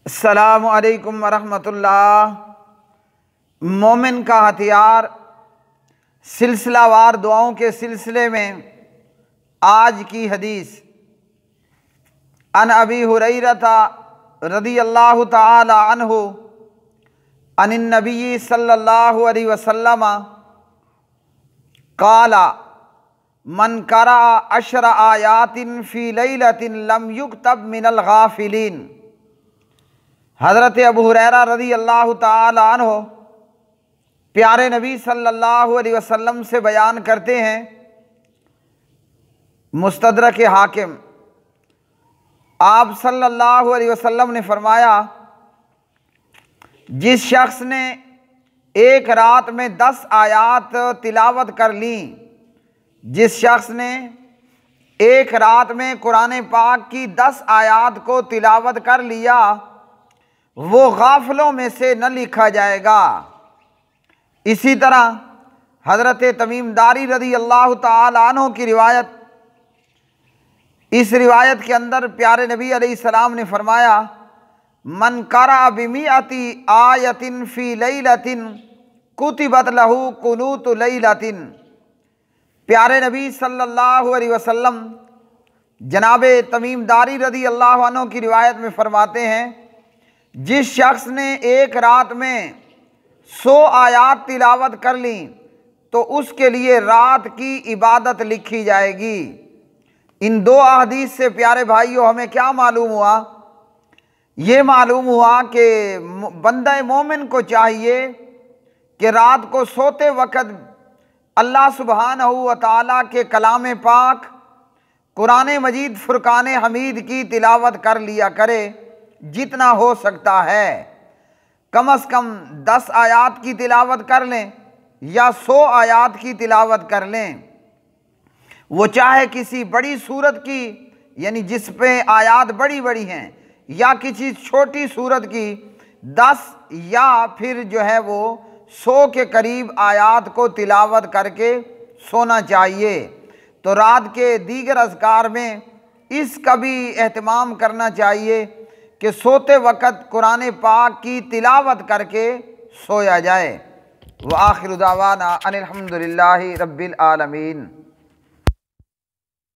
अस्सलामु अलैकुम वरहमतुल्लाह। मोमिन का हथियार सिलसिलावार दुआओं के सिलसिले में आज की हदीस। अन अबी हुरैरता रदियल्लाहु ताला अन्हु अनिन नबी सल्लल्लाहु अलैहि वसल्लम काला मन करा अशर आयातिन फ़ी लैलतिन लम युक्तब मिनल गाफिलीन। हज़रत अबू हुरैरा रज़ी अल्लाह ताला अन्हु प्यारे नबी सल्लल्लाहु अलैहि वसल्लम से बयान करते हैं, मुस्तदरक हाकिम, आप सल्लल्लाहु अलैहि वसल्लम ने फरमाया, जिस शख्स ने एक रात में 10 आयात तिलावत कर ली, जिस शख्स ने एक रात में कुरान पाक की 10 आयात को तिलावत कर लिया, वो गाफिलों में से न लिखा जाएगा। इसी तरह हज़रत तमीम दारी रज़ी अल्लाह ताला अन्हु की रिवायत, इस रिवायत के अंदर प्यारे नबी अलैहिस्सलाम ने फरमाया, मन करा बिमिअति आयतिन फ़ी लैलतिन कुतिबत लहू कुनूत लैलतिन। प्यारे नबी सल्लल्लाहु अलैहि वसल्लम जनाब तमीम दारी रज़ी अल्लाह अन्हु की रिवायत में फरमाते हैं, जिस शख्स ने एक रात में 100 आयात तिलावत कर ली तो उसके लिए रात की इबादत लिखी जाएगी। इन दो अहदीस से प्यारे भाइयों हमें क्या मालूम हुआ? ये मालूम हुआ कि बंदा मोमिन को चाहिए कि रात को सोते वक़्त अल्लाह सुब्हानहू व तआला के कलाम पाक कुरान मजीद फुरकान हमीद की तिलावत कर लिया करे, जितना हो सकता है। कम से कम 10 आयात की तिलावत कर लें या 100 आयात की तिलावत कर लें। वो चाहे किसी बड़ी सूरत की, यानी जिस पे आयात बड़ी बड़ी हैं, या किसी छोटी सूरत की 10 या फिर जो है वो 100 के करीब आयात को तिलावत करके सोना चाहिए। तो रात के दीगर अज़कार में इसका भी एहतमाम करना चाहिए कि सोते वक़्त कुरान पाक की तिलावत करके सोया जाए। व आखिरु दावाना अनिल हम्दुलिल्लाहि रब्बिल आलमीन।